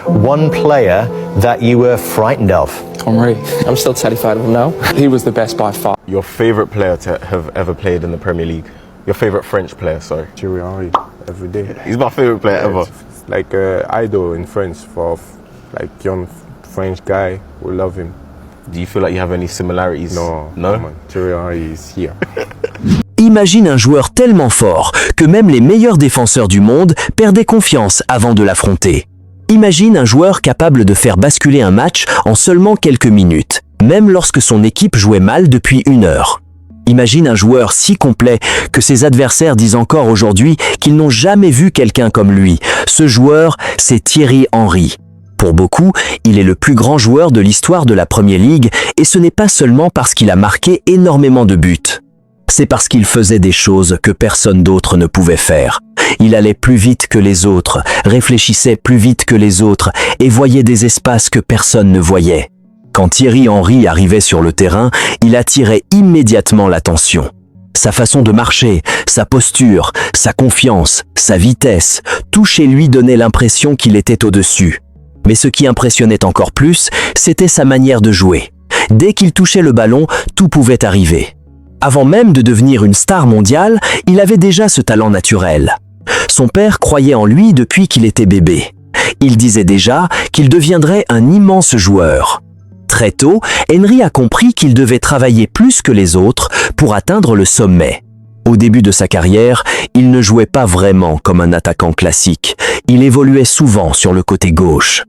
One player that you were frightened of. Henry. I'm still terrified of him now. He was the best by far. Your favourite player to have ever played in the Premier League? Your favourite French player, sorry. Thierry Henry, every day. He's my favourite player ever. It's like an idol in France for like young French guy who love him. Do you feel like you have any similarities? No, No? come on, Thierry Henry is here. Imagine un joueur tellement fort que même les meilleurs défenseurs du monde perdaient confiance avant de l'affronter. Imagine un joueur capable de faire basculer un match en seulement quelques minutes, même lorsque son équipe jouait mal depuis 1 heure. Imagine un joueur si complet que ses adversaires disent encore aujourd'hui qu'ils n'ont jamais vu quelqu'un comme lui. Ce joueur, c'est Thierry Henry. Pour beaucoup, il est le plus grand joueur de l'histoire de la Premier League et ce n'est pas seulement parce qu'il a marqué énormément de buts. C'est parce qu'il faisait des choses que personne d'autre ne pouvait faire. Il allait plus vite que les autres, réfléchissait plus vite que les autres et voyait des espaces que personne ne voyait. Quand Thierry Henry arrivait sur le terrain, il attirait immédiatement l'attention. Sa façon de marcher, sa posture, sa confiance, sa vitesse, tout chez lui donnait l'impression qu'il était au-dessus. Mais ce qui impressionnait encore plus, c'était sa manière de jouer. Dès qu'il touchait le ballon, tout pouvait arriver. Avant même de devenir une star mondiale, il avait déjà ce talent naturel. Son père croyait en lui depuis qu'il était bébé. Il disait déjà qu'il deviendrait un immense joueur. Très tôt, Henry a compris qu'il devait travailler plus que les autres pour atteindre le sommet. Au début de sa carrière, il ne jouait pas vraiment comme un attaquant classique. Il évoluait souvent sur le côté gauche.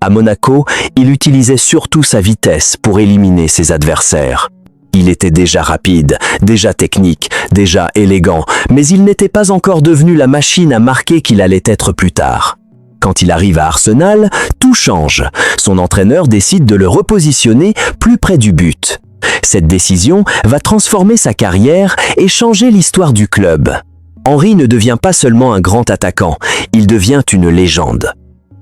À Monaco, il utilisait surtout sa vitesse pour éliminer ses adversaires. Il était déjà rapide, déjà technique, déjà élégant, mais il n'était pas encore devenu la machine à marquer qu'il allait être plus tard. Quand il arrive à Arsenal, tout change. Son entraîneur décide de le repositionner plus près du but. Cette décision va transformer sa carrière et changer l'histoire du club. Henry ne devient pas seulement un grand attaquant, il devient une légende.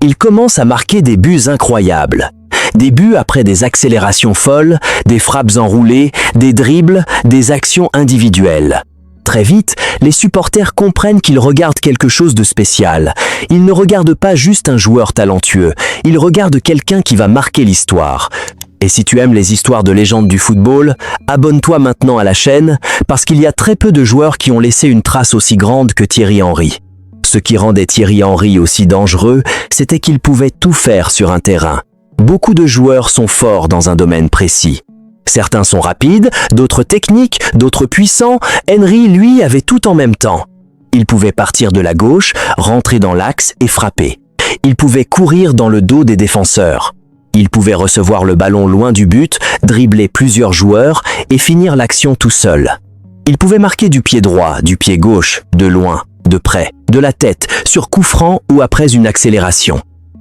Il commence à marquer des buts incroyables. Des buts après des accélérations folles, des frappes enroulées, des dribbles, des actions individuelles. Très vite, les supporters comprennent qu'ils regardent quelque chose de spécial. Ils ne regardent pas juste un joueur talentueux, ils regardent quelqu'un qui va marquer l'histoire. Et si tu aimes les histoires de légendes du football, abonne-toi maintenant à la chaîne, parce qu'il y a très peu de joueurs qui ont laissé une trace aussi grande que Thierry Henry. Ce qui rendait Thierry Henry aussi dangereux, c'était qu'il pouvait tout faire sur un terrain. Beaucoup de joueurs sont forts dans un domaine précis. Certains sont rapides, d'autres techniques, d'autres puissants. Henry, lui, avait tout en même temps. Il pouvait partir de la gauche, rentrer dans l'axe et frapper. Il pouvait courir dans le dos des défenseurs. Il pouvait recevoir le ballon loin du but, dribbler plusieurs joueurs et finir l'action tout seul. Il pouvait marquer du pied droit, du pied gauche, de loin, de près, de la tête, sur coup franc ou après une accélération.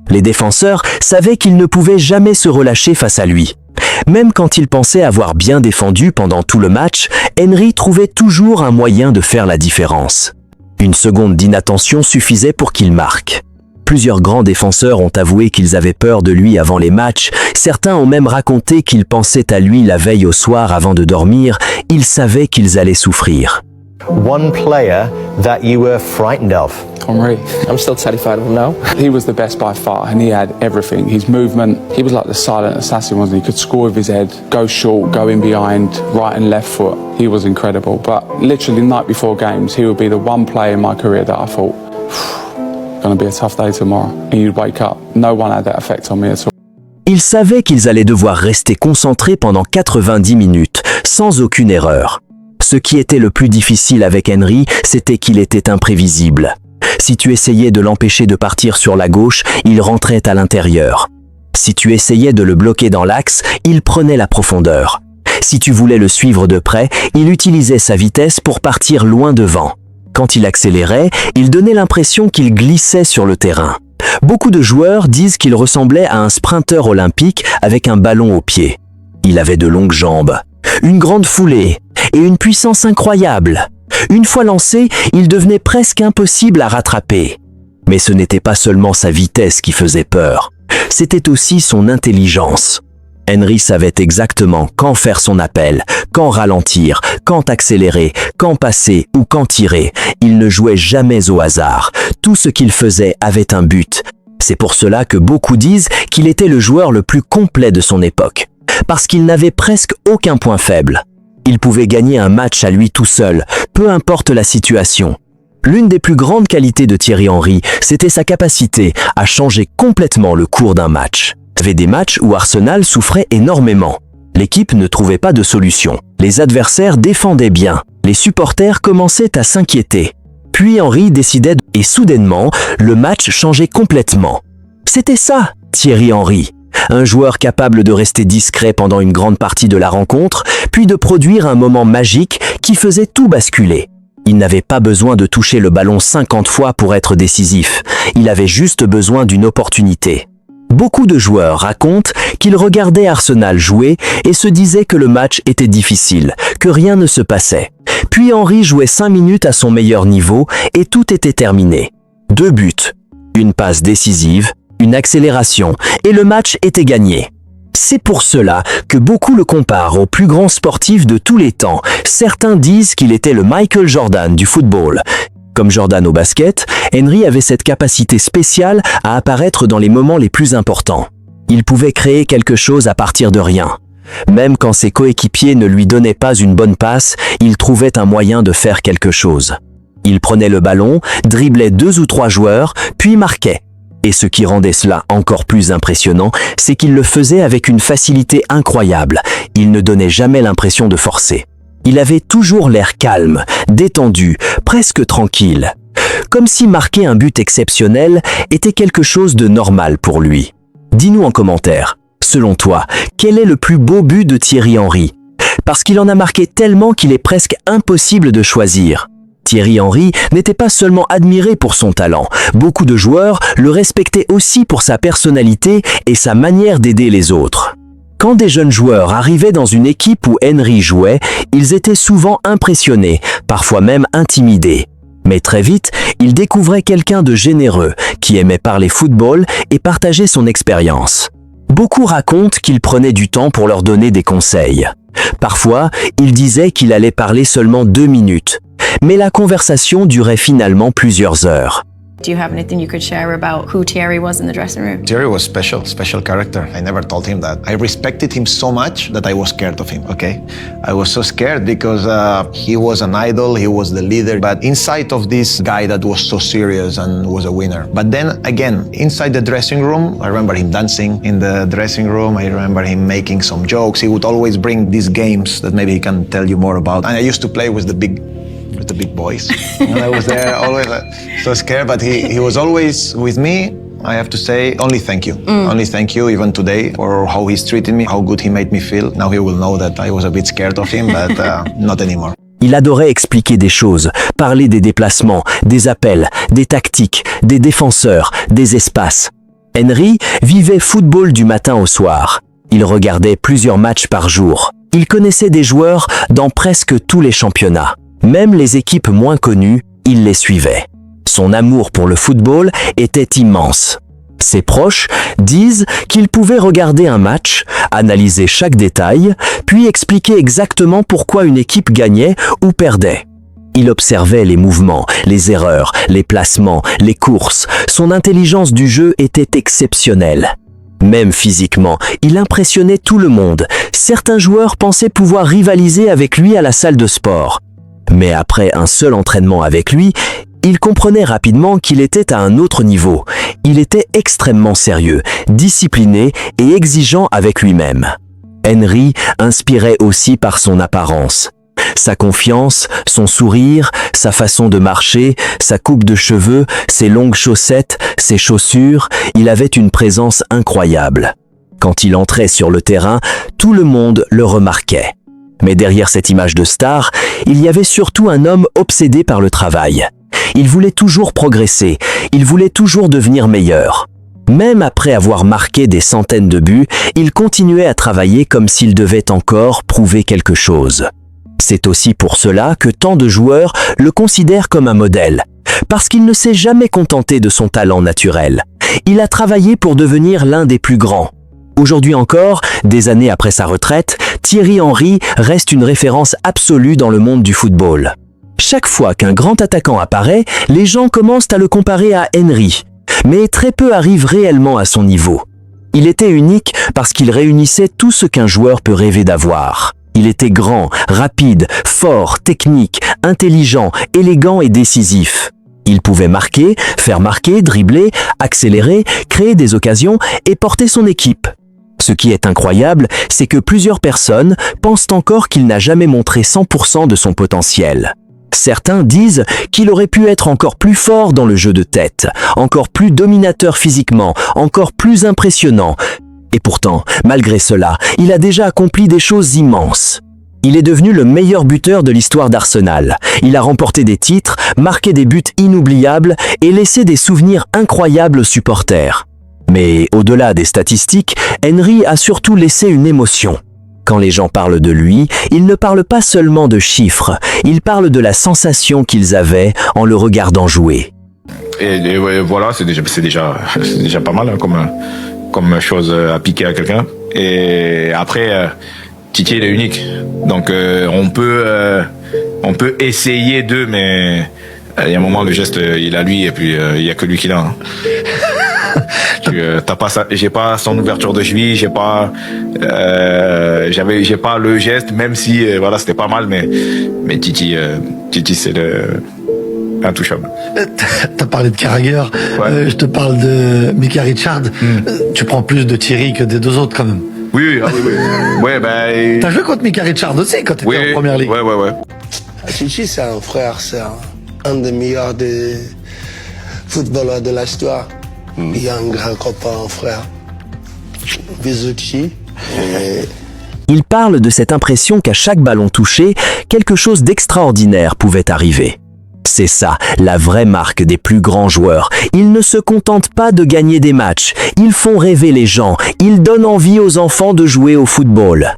Les défenseurs savaient qu'ils ne pouvaient jamais se relâcher face à lui. Même quand il pensait avoir bien défendu pendant tout le match, Henry trouvait toujours un moyen de faire la différence. Une seconde d'inattention suffisait pour qu'il marque. Plusieurs grands défenseurs ont avoué qu'ils avaient peur de lui avant les matchs. Certains ont même raconté qu'ils pensaient à lui la veille au soir avant de dormir. Ils savaient qu'ils allaient souffrir. One player that you were frightened of. Henry. I'm still terrified of him now. He was the best by far and he had everything. His movement, he was like the silent assassin, wasn't he? He could score with his head, go short, go in behind, right and left foot. He was incredible. But literally the night before games, he would be the one player in my career that I thought, going to be a tough day tomorrow. And you'd wake up. No one had that effect on me at all. Ils savaient qu'ils allaient devoir rester concentrés pendant 90 minutes, sans aucune erreur. Ce qui était le plus difficile avec Henry, c'était qu'il était imprévisible. Si tu essayais de l'empêcher de partir sur la gauche, il rentrait à l'intérieur. Si tu essayais de le bloquer dans l'axe, il prenait la profondeur. Si tu voulais le suivre de près, il utilisait sa vitesse pour partir loin devant. Quand il accélérait, il donnait l'impression qu'il glissait sur le terrain. Beaucoup de joueurs disent qu'il ressemblait à un sprinteur olympique avec un ballon au pied. Il avait de longues jambes, une grande foulée et une puissance incroyable. Une fois lancé, il devenait presque impossible à rattraper. Mais ce n'était pas seulement sa vitesse qui faisait peur, c'était aussi son intelligence. Henry savait exactement quand faire son appel, quand ralentir, quand accélérer, quand passer ou quand tirer. Il ne jouait jamais au hasard. Tout ce qu'il faisait avait un but. C'est pour cela que beaucoup disent qu'il était le joueur le plus complet de son époque, parce qu'il n'avait presque aucun point faible. Il pouvait gagner un match à lui tout seul, peu importe la situation. L'une des plus grandes qualités de Thierry Henry, c'était sa capacité à changer complètement le cours d'un match. Il y avait des matchs où Arsenal souffrait énormément. L'équipe ne trouvait pas de solution. Les adversaires défendaient bien. Les supporters commençaient à s'inquiéter. Puis Henry décidait et soudainement, le match changeait complètement. C'était ça, Thierry Henry. Un joueur capable de rester discret pendant une grande partie de la rencontre, puis de produire un moment magique qui faisait tout basculer. Il n'avait pas besoin de toucher le ballon 50 fois pour être décisif. Il avait juste besoin d'une opportunité. Beaucoup de joueurs racontent qu'ils regardaient Arsenal jouer et se disaient que le match était difficile, que rien ne se passait. Puis Henry jouait 5 minutes à son meilleur niveau et tout était terminé. 2 buts, une passe décisive, une accélération et le match était gagné. C'est pour cela que beaucoup le comparent au plus grand sportif de tous les temps. Certains disent qu'il était le Michael Jordan du football. Comme Jordan au basket, Henry avait cette capacité spéciale à apparaître dans les moments les plus importants. Il pouvait créer quelque chose à partir de rien. Même quand ses coéquipiers ne lui donnaient pas une bonne passe, il trouvait un moyen de faire quelque chose. Il prenait le ballon, driblait 2 ou 3 joueurs, puis marquait. Et ce qui rendait cela encore plus impressionnant, c'est qu'il le faisait avec une facilité incroyable. Il ne donnait jamais l'impression de forcer. Il avait toujours l'air calme, détendu, presque tranquille. Comme si marquer un but exceptionnel était quelque chose de normal pour lui. Dis-nous en commentaire, selon toi, quel est le plus beau but de Thierry Henry? Parce qu'il en a marqué tellement qu'il est presque impossible de choisir. Thierry Henry n'était pas seulement admiré pour son talent, beaucoup de joueurs le respectaient aussi pour sa personnalité et sa manière d'aider les autres. Quand des jeunes joueurs arrivaient dans une équipe où Henry jouait, ils étaient souvent impressionnés, parfois même intimidés. Mais très vite, ils découvraient quelqu'un de généreux, qui aimait parler football et partager son expérience. Beaucoup racontent qu'il prenait du temps pour leur donner des conseils. Parfois, il disait qu'il allait parler seulement 2 minutes. Mais la conversation durait finalement plusieurs heures. Do you have anything you could share about who Thierry was in the dressing room? Thierry was special character. I never told him that. I respected him so much that I was scared of him, okay? I was so scared because he was an idol, he was the leader, but inside of this guy that was so serious and was a winner. But then again, inside the dressing room, I remember him dancing in the dressing room, I remember him making some jokes. He would always bring these games that maybe he can tell you more about. And I used to play with the big boys. And I was there always so scared, but he was always with me. I have to say, only thank you. Only thank you, even today, for how he's treated me, how good he made me feel. Now he will know that I was a bit scared of him, but not anymore. Il adorait expliquer des choses, parler des déplacements, des appels, des tactiques, des défenseurs, des espaces. Henry vivait football du matin au soir. Il regardait plusieurs matchs par jour. Il connaissait des joueurs dans presque tous les championnats. Même les équipes moins connues, il les suivait. Son amour pour le football était immense. Ses proches disent qu'il pouvait regarder un match, analyser chaque détail, puis expliquer exactement pourquoi une équipe gagnait ou perdait. Il observait les mouvements, les erreurs, les placements, les courses. Son intelligence du jeu était exceptionnelle. Même physiquement, il impressionnait tout le monde. Certains joueurs pensaient pouvoir rivaliser avec lui à la salle de sport. Mais après un seul entraînement avec lui, il comprenait rapidement qu'il était à un autre niveau. Il était extrêmement sérieux, discipliné et exigeant avec lui-même. Henry inspirait aussi par son apparence. Sa confiance, son sourire, sa façon de marcher, sa coupe de cheveux, ses longues chaussettes, ses chaussures, il avait une présence incroyable. Quand il entrait sur le terrain, tout le monde le remarquait. Mais derrière cette image de star, il y avait surtout un homme obsédé par le travail. Il voulait toujours progresser, il voulait toujours devenir meilleur. Même après avoir marqué des centaines de buts, il continuait à travailler comme s'il devait encore prouver quelque chose. C'est aussi pour cela que tant de joueurs le considèrent comme un modèle, parce qu'il ne s'est jamais contenté de son talent naturel. Il a travaillé pour devenir l'un des plus grands. Aujourd'hui encore, des années après sa retraite, Thierry Henry reste une référence absolue dans le monde du football. Chaque fois qu'un grand attaquant apparaît, les gens commencent à le comparer à Henry. mais très peu arrivent réellement à son niveau. Il était unique parce qu'il réunissait tout ce qu'un joueur peut rêver d'avoir. Il était grand, rapide, fort, technique, intelligent, élégant et décisif. Il pouvait marquer, faire marquer, dribbler, accélérer, créer des occasions et porter son équipe. Ce qui est incroyable, c'est que plusieurs personnes pensent encore qu'il n'a jamais montré 100% de son potentiel. Certains disent qu'il aurait pu être encore plus fort dans le jeu de tête, encore plus dominateur physiquement, encore plus impressionnant. Et pourtant, malgré cela, il a déjà accompli des choses immenses. Il est devenu le meilleur buteur de l'histoire d'Arsenal. Il a remporté des titres, marqué des buts inoubliables et laissé des souvenirs incroyables aux supporters. Mais au-delà des statistiques, Henry a surtout laissé une émotion. Quand les gens parlent de lui, ils ne parlent pas seulement de chiffres, ils parlent de la sensation qu'ils avaient en le regardant jouer. Et voilà, c'est déjà pas mal hein, comme chose à piquer à quelqu'un. Et après, Titi il est unique, donc on peut essayer d'eux, mais il y a un moment le geste il a lui et puis il y a que lui qui l'a. Hein. T'as pas ça, j'ai pas son ouverture de cheville, j'ai pas le geste, même si voilà c'était pas mal, mais Titi c'est le intouchable. T'as parlé de Carragher, ouais. Je te parle de Micah Richards. Tu prends plus de Thierry que des deux autres quand même. Oui. Ouais, ben. T'as joué contre Micah Richards aussi quand t'étais en première ligue. Ouais. Titi, c'est un frère, c'est un des meilleurs des footballeurs de l'histoire. Il y a un grand copain, un frère. Bisous, Titi. Il parle de cette impression qu'à chaque ballon touché, quelque chose d'extraordinaire pouvait arriver. C'est ça, la vraie marque des plus grands joueurs. Ils ne se contentent pas de gagner des matchs, ils font rêver les gens, ils donnent envie aux enfants de jouer au football.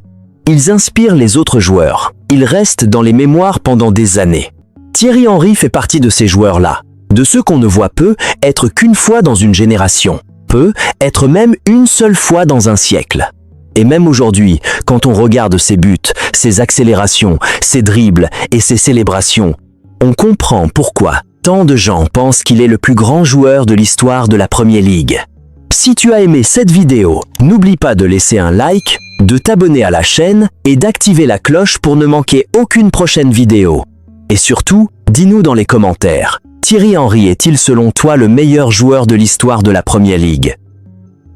Ils inspirent les autres joueurs, ils restent dans les mémoires pendant des années. Thierry Henry fait partie de ces joueurs-là, de ceux qu'on ne voit peu être qu'une fois dans une génération, peu être même une seule fois dans un siècle. Et même aujourd'hui, quand on regarde ses buts, ses accélérations, ses dribbles et ses célébrations, on comprend pourquoi tant de gens pensent qu'il est le plus grand joueur de l'histoire de la Premier League. Si tu as aimé cette vidéo, n'oublie pas de laisser un like, de t'abonner à la chaîne et d'activer la cloche pour ne manquer aucune prochaine vidéo. Et surtout, dis-nous dans les commentaires, Thierry Henry est-il selon toi le meilleur joueur de l'histoire de la Premier League ?